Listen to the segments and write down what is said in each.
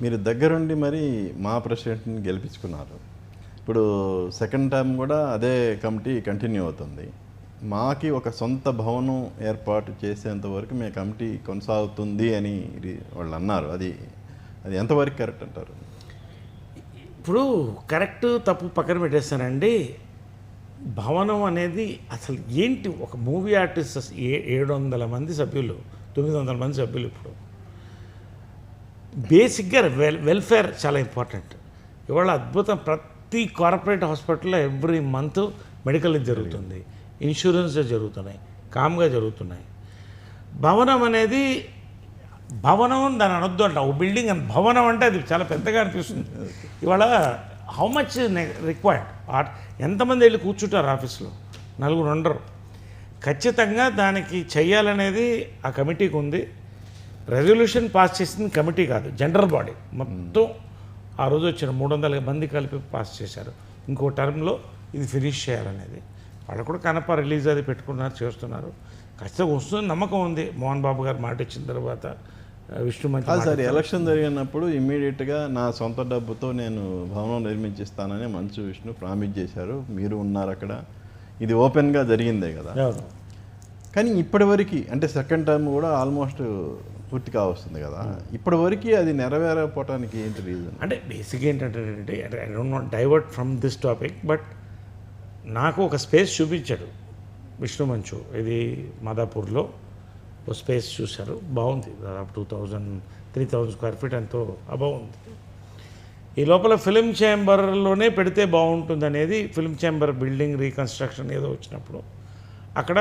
మీరు దగ్గరుండి మరి మా ప్రెసిడెంట్ని గెలిపించుకున్నారు. ఇప్పుడు సెకండ్ టర్మ్ కూడా అదే కమిటీ కంటిన్యూ అవుతుంది. మాకి ఒక సొంత భవనం ఏర్పాటు చేసేంత వరకు మీ కమిటీ కొనసాగుతుంది అని వాళ్ళు అన్నారు. అది అది ఎంతవరకు కరెక్ట్ అంటారు? ఇప్పుడు కరెక్ట్ తప్పు పక్కన పెట్టేస్తానండి. భవనం అనేది అసలు ఏంటి? ఒక మూవీ ఆర్టిస్ట్ 700 మంది సభ్యులు, 900 మంది సభ్యులు. ఇప్పుడు బేసిక్గా వెల్ఫేర్ చాలా ఇంపార్టెంట్. ఇవాళ అద్భుతం. ప్రతి కార్పొరేట్ హాస్పిటల్లో ఎవ్రీ మంత్ మెడికల్ జరుగుతుంది, ఇన్సూరెన్స్ జరుగుతున్నాయి, కామ్గా జరుగుతున్నాయి. భవనం అనేది భవనం దాని అనొద్దు అంట. ఒక బిల్డింగ్ అని భవనం అంటే అది చాలా పెద్దగా అనిపిస్తుంది. ఇవాళ హౌ మచ్ రిక్వైర్డ్? ఎంతమంది వెళ్ళి కూర్చుంటారు ఆఫీస్లో? 4 ఉండరు. ఖచ్చితంగా దానికి చెయ్యాలనేది ఆ కమిటీకి ఉంది. రెజల్యూషన్ పాస్ చేసింది కమిటీ కాదు, జనరల్ బాడీ మొత్తం. ఆ రోజు వచ్చిన 300 మంది కలిపి పాస్ చేశారు. ఇంకో టర్మ్లో ఇది ఫినిష్ చేయాలనేది. వాళ్ళు కూడా కనప రిలీజ్ అది పెట్టుకున్నారు, చేస్తున్నారు. ఖచ్చితంగా వస్తుంది, నమ్మకం ఉంది. మోహన్ బాబు గారు మాట ఇచ్చిన తర్వాత విష్ణు మంచి సార్ ఎలక్షన్ జరిగినప్పుడు ఇమ్మీడియట్గా నా సొంత డబ్బుతో నేను భవనం నిర్మించిస్తానని మంచు విష్ణు ప్రామిస్ చేశారు. మీరు ఉన్నారు అక్కడ. ఇది ఓపెన్గా జరిగిందే కదా. కానీ ఇప్పటివరకు అంటే సెకండ్ టర్మ్ కూడా ఆల్మోస్ట్ పూర్తి కావస్తుంది కదా. ఇప్పటివరకు అది నెరవేరకపోవటానికి ఏంటి రీజన్? అంటే బేసిక్ ఏంటంటే I don't want divert from this topic, but నాకు ఒక స్పేస్ చూపించాడు విష్ణు మంచు. ఇది మాదాపూర్లో ఒక స్పేస్ చూశారు, బాగుంది. దాదాపు 3,000 స్క్వేర్ ఫీట్ ఎంతో అబౌవ్ ఉంది. ఈ లోపల ఫిలిం ఛాంబర్లోనే పెడితే బాగుంటుంది అనేది ఫిలిం ఛాంబర్ బిల్డింగ్ రీకన్స్ట్రక్షన్ ఏదో వచ్చినప్పుడు అక్కడ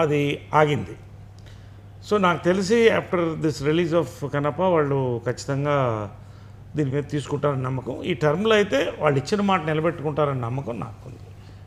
అది ఆగింది. సో నాకు తెలిసి ఆఫ్టర్ దిస్ రిలీజ్ ఆఫ్ కనప వాళ్ళు ఖచ్చితంగా దీని మీద తీసుకుంటారని నమ్మకం. ఈ టర్మ్లో అయితే వాళ్ళు ఇచ్చిన మాట నిలబెట్టుకుంటారని నమ్మకం నాకు ఉంది.